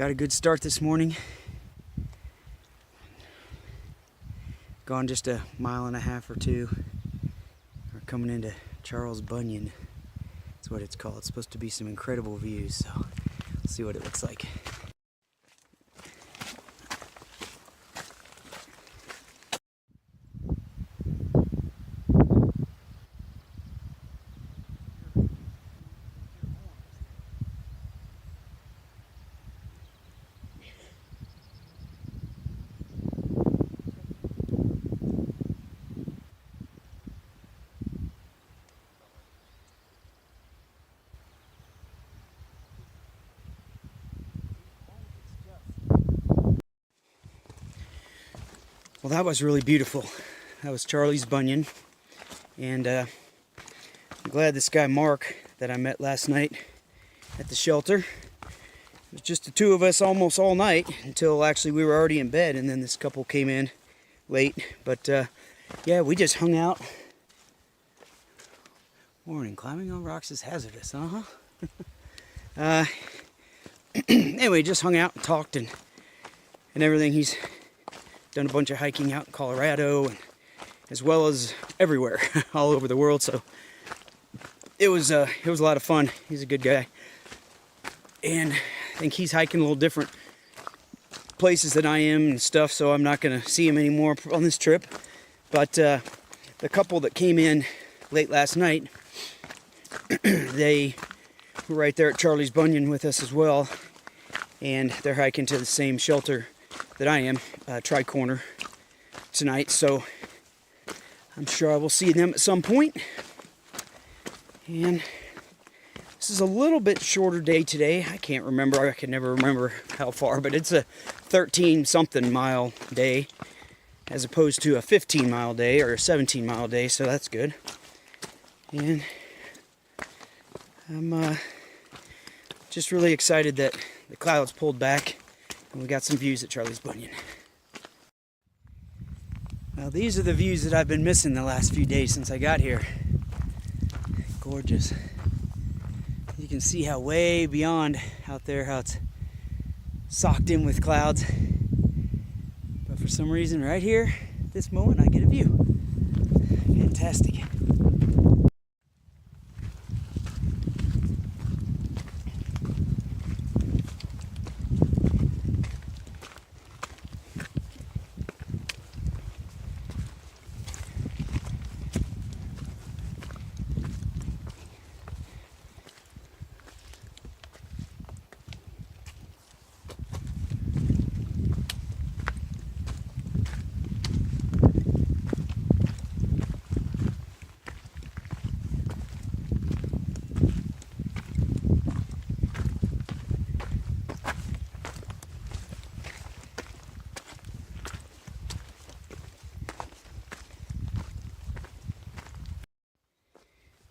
Got a good start this morning. Gone just a mile and a half or two. We're coming into Charles Bunyan. That's what it's called. It's supposed to be some incredible views, so let's see what it looks like. Well, that was really beautiful. That was Charles Bunyan, and I'm glad this guy Mark that I met last night at the shelter. It was just the two of us almost all night until actually we were already in bed, and then this couple came in late. But yeah, we just hung out. Warning, climbing on rocks is hazardous, Anyway, just hung out and talked and everything. He's done a bunch of hiking out in Colorado, and as well as everywhere, all over the world. So it was a lot of fun. He's a good guy, and I think he's hiking a little different places than I am and stuff. So I'm not gonna see him anymore on this trip. But the couple that came in late last night, they were right there at Charles Bunyan with us as well, and they're hiking to the same shelter that I am, Tri-Corner, tonight, so I'm sure I will see them at some point. And this is a little bit shorter day today. I can't remember, I can never remember how far, but it's a 13-something mile day as opposed to a 15-mile day or a 17-mile day, so that's good. And I'm just really excited that the clouds pulled back and we got some views at Charles Bunyan. Now these are the views that I've been missing the last few days since I got here. Gorgeous. You can see how way beyond out there, how it's socked in with clouds. But for some reason right here, at this moment, I get a view. Fantastic.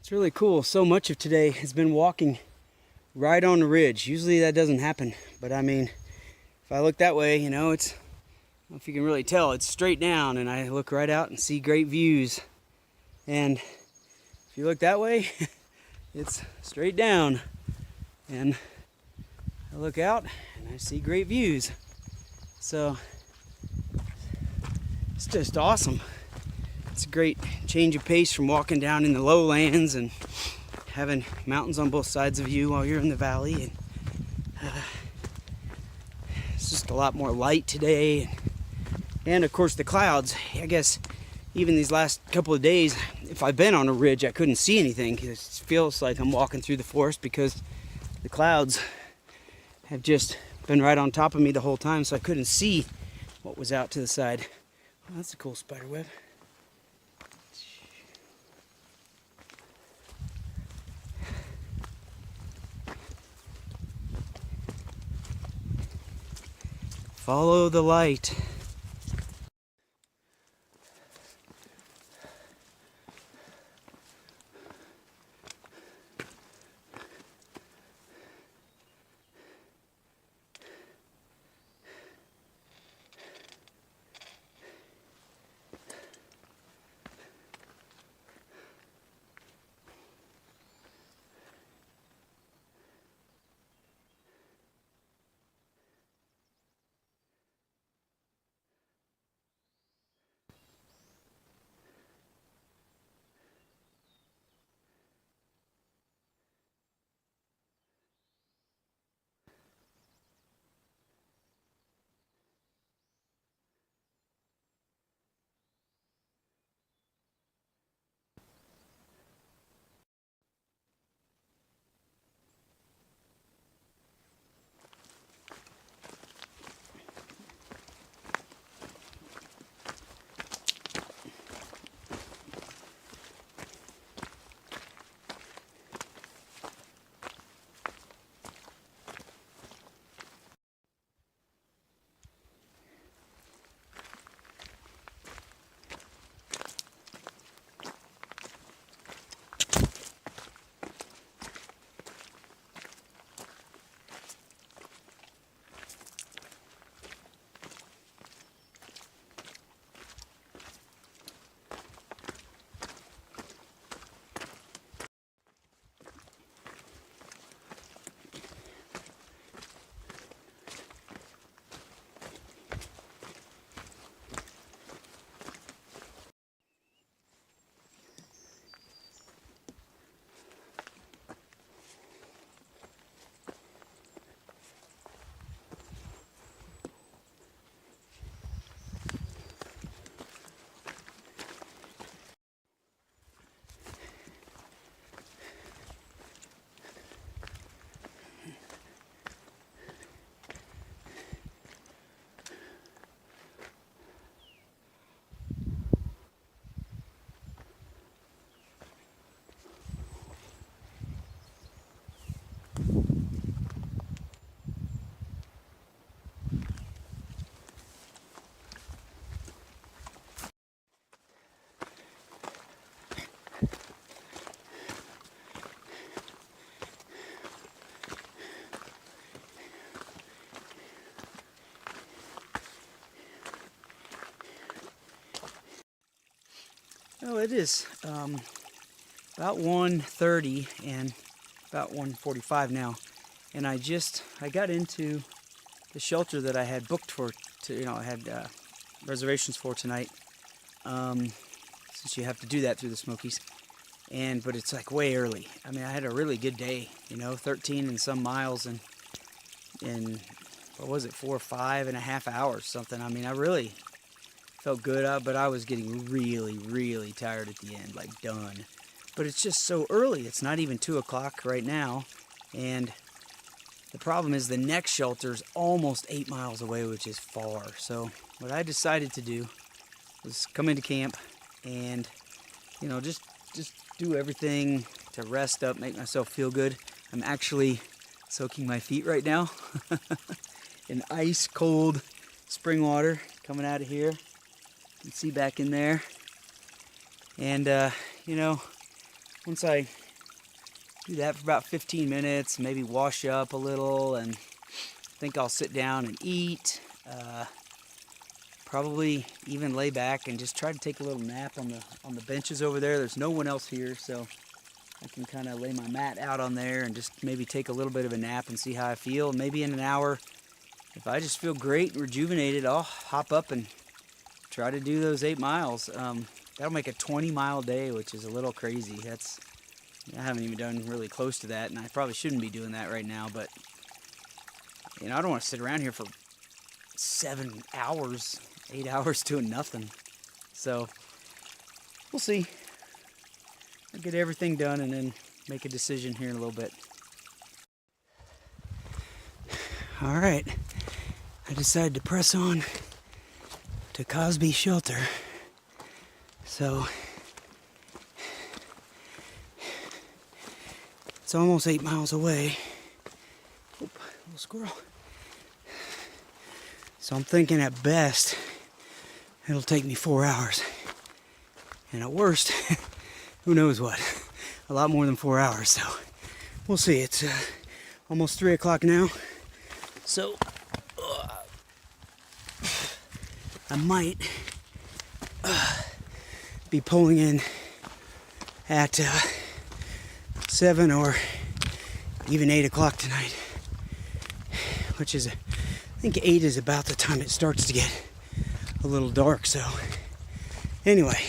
It's really cool. So much of today has been walking right on the ridge. Usually that doesn't happen, but I mean, if I look that way, you know, it's, I don't know if you can really tell, it's straight down, and I look right out and see great views. And if you look that way, it's straight down, and I look out and I see great views. So it's just awesome. It's a great change of pace from walking down in the lowlands and having mountains on both sides of you while you're in the valley. And it's just a lot more light today. And of course the clouds. I guess even these last couple of days, if I've been on a ridge, I couldn't see anything. It feels like I'm walking through the forest because the clouds have just been right on top of me the whole time, so I couldn't see what was out to the side. Well, that's a cool spider web. Follow the light. it is about 1:30 and about 1:45 now, and I got into the shelter that I had booked for. I had reservations for tonight. Since you have to do that through the Smokies, but it's like way early. I mean, I had a really good day. 13 and some miles, and what was it, 4 or 5.5 hours, something. I mean, I really felt good, but I was getting really, really tired at the end, like done. But it's just so early. It's not even 2 o'clock right now, and the problem is the next shelter is almost 8 miles away, which is far. So what I decided to do was come into camp and, just do everything to rest up, make myself feel good. I'm actually soaking my feet right now in ice cold spring water coming out of here. You can see back in there. And, once I do that for about 15 minutes, maybe wash up a little, and think I'll sit down and eat. Probably even lay back and just try to take a little nap on the benches over there. There's no one else here, so I can kind of lay my mat out on there and just maybe take a little bit of a nap and see how I feel. Maybe in an hour, if I just feel great and rejuvenated, I'll hop up and try to do those 8 miles. That'll make a 20-mile day, which is a little crazy. I haven't even done really close to that, and I probably shouldn't be doing that right now, but I don't want to sit around here for 7 hours, 8 hours doing nothing. So we'll see. I'll get everything done and then make a decision here in a little bit. All right, I decided to press on to Cosby Shelter. So it's almost 8 miles away. Oop, little squirrel. So I'm thinking at best it'll take me 4 hours, and at worst, who knows what, a lot more than 4 hours. So we'll see. It's almost 3 o'clock now, so I might be pulling in at 7 or even 8 o'clock tonight, which is, I think 8 is about the time it starts to get a little dark. So anyway,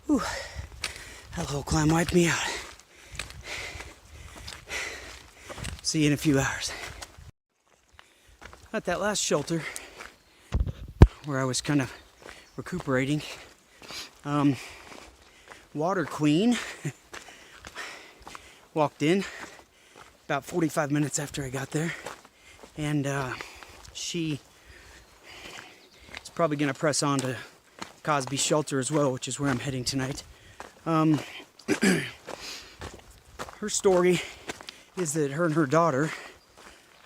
that little climb wiped me out. See you in a few hours. At that last shelter where I was kind of recuperating, Water Queen walked in about 45 minutes after I got there, and she is probably going to press on to Cosby Shelter as well, which is where I'm heading tonight. Her story is that her and her daughter,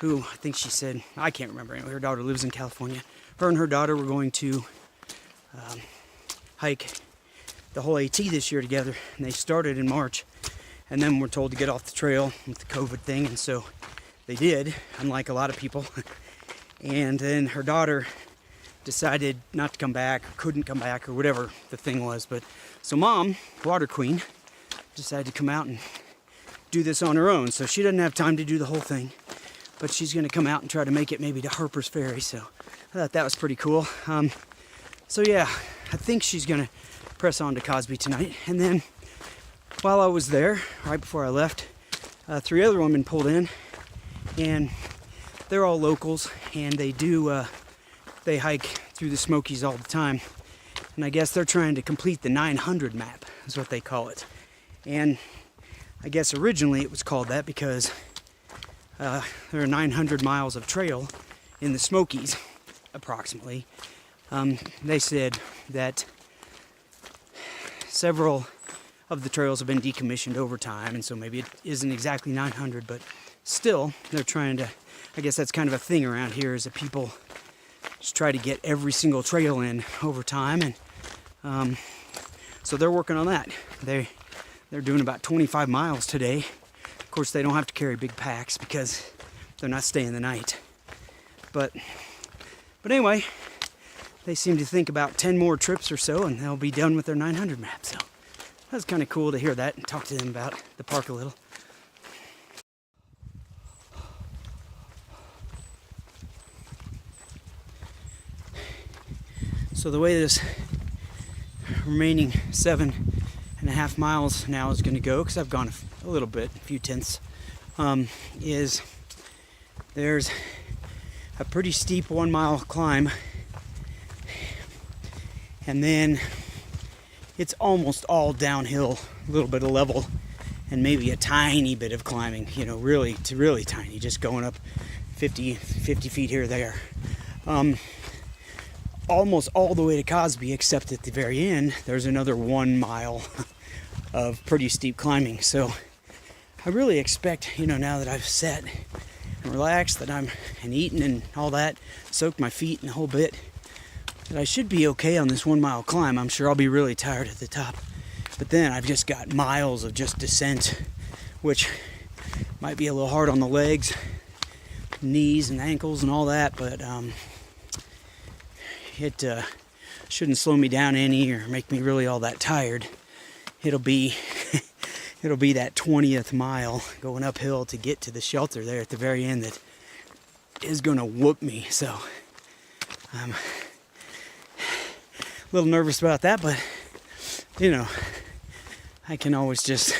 who I think she said, I can't remember anyway, her daughter lives in California. Her and her daughter were going to hike the whole AT this year together, and they started in March, and then were told to get off the trail with the COVID thing, and so they did, unlike a lot of people. And then her daughter decided not to come back, or couldn't come back, or whatever the thing was. But so Mom, Water Queen, decided to come out and do this on her own. So she doesn't have time to do the whole thing, but she's going to come out and try to make it maybe to Harper's Ferry. So I thought that was pretty cool. So yeah, I think she's going to press on to Cosby tonight. And then while I was there, right before I left, 3 other women pulled in, and they're all locals, and they hike through the Smokies all the time. And I guess they're trying to complete the 900 map, is what they call it. And I guess originally it was called that because there are 900 miles of trail in the Smokies, approximately. They said that several of the trails have been decommissioned over time, and so maybe it isn't exactly 900, but still, they're trying to, I guess that's kind of a thing around here, is that people just try to get every single trail in over time, and so they're working on that. They're doing about 25 miles today. Of course, they don't have to carry big packs because they're not staying the night. But anyway, they seem to think about 10 more trips or so and they'll be done with their 900 map. So that was kind of cool to hear that and talk to them about the park a little. So the way this remaining 7.5 miles now is going to go, because I've gone a little bit, a few tenths, is there's a pretty steep 1 mile climb, and then it's almost all downhill, a little bit of level, and maybe a tiny bit of climbing, you know, really tiny, just going up 50 feet here or there. Almost all the way to Cosby, except at the very end, there's another 1 mile of pretty steep climbing. So I really expect, you know, now that I've sat and relaxed, that I'm and eaten and all that, soaked my feet and a whole bit, that I should be okay on this 1 mile climb. I'm sure I'll be really tired at the top, but then I've just got miles of just descent, which might be a little hard on the legs, knees and ankles and all that, but it shouldn't slow me down any or make me really all that tired. It'll be that 20th mile going uphill to get to the shelter there at the very end that is going to whoop me. So I'm a little nervous about that, but you know, I can always just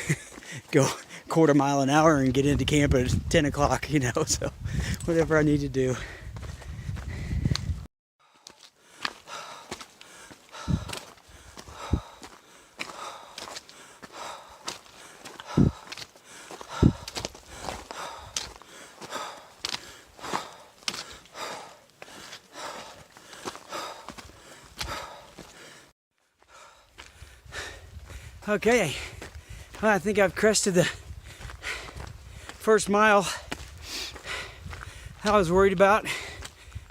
go 1/4 mile an hour and get into camp at 10 o'clock, you know, so whatever I need to do. Okay, well, I think I've crested the first mile I was worried about.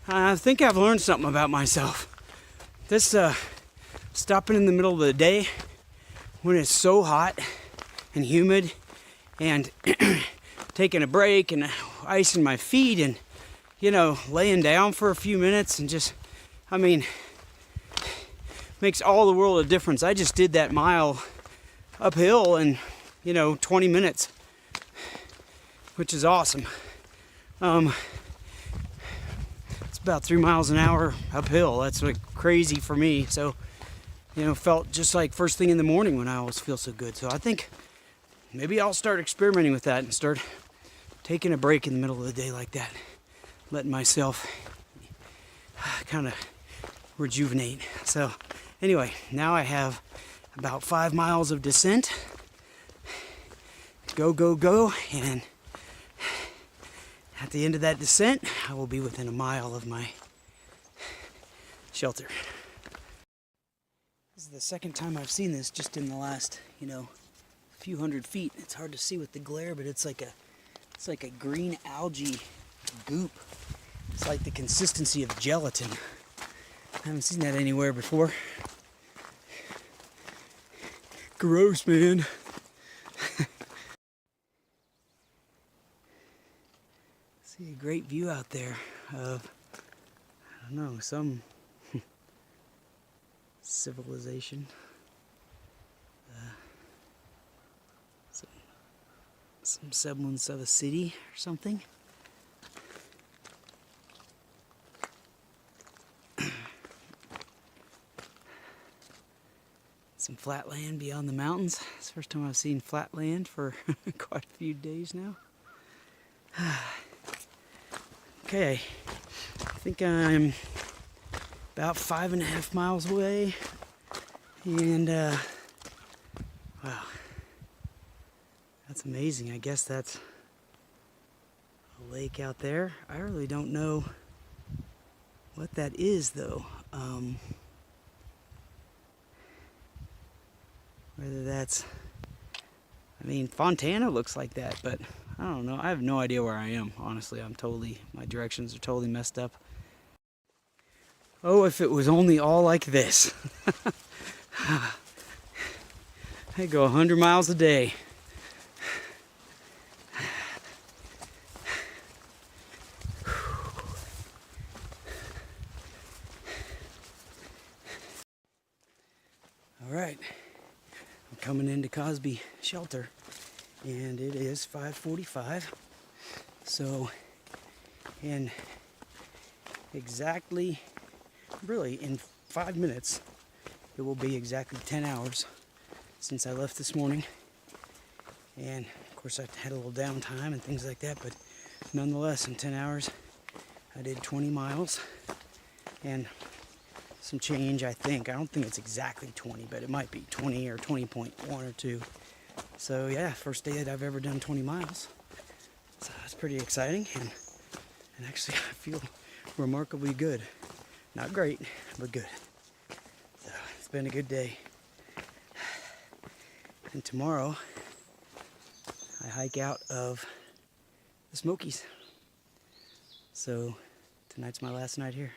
I think I've learned something about myself. This stopping in the middle of the day when it's so hot and humid, and taking a break and icing my feet and, you know, laying down for a few minutes and just, I mean, makes all the world of difference. I just did that mile uphill in, you know, 20 minutes, which is awesome. It's about 3 miles an hour uphill. That's like crazy for me. So, you know, felt just like first thing in the morning when I always feel so good. So I think maybe I'll start experimenting with that and start taking a break in the middle of the day like that, letting myself kind of rejuvenate. So anyway, now I have about 5 miles of descent. Go, go, go. And at the end of that descent, I will be within a mile of my shelter. This is the second time I've seen this just in the last, you know, few hundred feet. It's hard to see with the glare, but it's like a green algae goop. It's like the consistency of gelatin. I haven't seen that anywhere before. Gross, man. See a great view out there of, I don't know, some civilization. Some semblance of a city or something. Some flat land beyond the mountains. It's the first time I've seen flat land for quite a few days now. Okay, I think I'm about 5.5 miles away, and wow, that's amazing. I guess that's a lake out there. I really don't know what that is, though. Whether that's, I mean, Fontana looks like that, but I don't know. I have no idea where I am, honestly. My directions are totally messed up. Oh, if it was only all like this. I go 100 miles a day. All right, I'm coming into Cosby Shelter, and it is 5:45. So, in exactly, really in 5 minutes, it will be exactly 10 hours since I left this morning. And of course, I had a little downtime and things like that, but nonetheless, in 10 hours, I did 20 miles and some change, I think. I don't think it's exactly 20, but it might be 20 or 20.1 or 2. So yeah, first day that I've ever done 20 miles. So that's pretty exciting, and actually I feel remarkably good. Not great, but good. So it's been a good day. And tomorrow I hike out of the Smokies. So tonight's my last night here.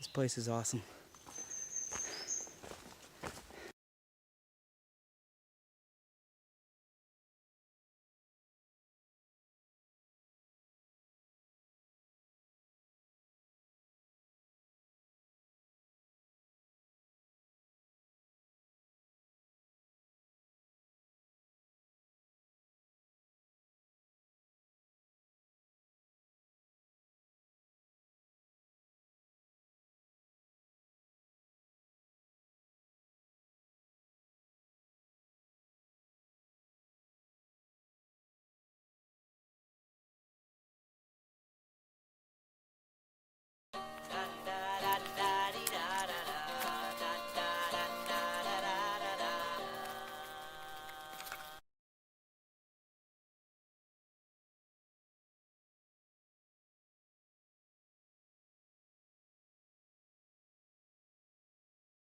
This place is awesome.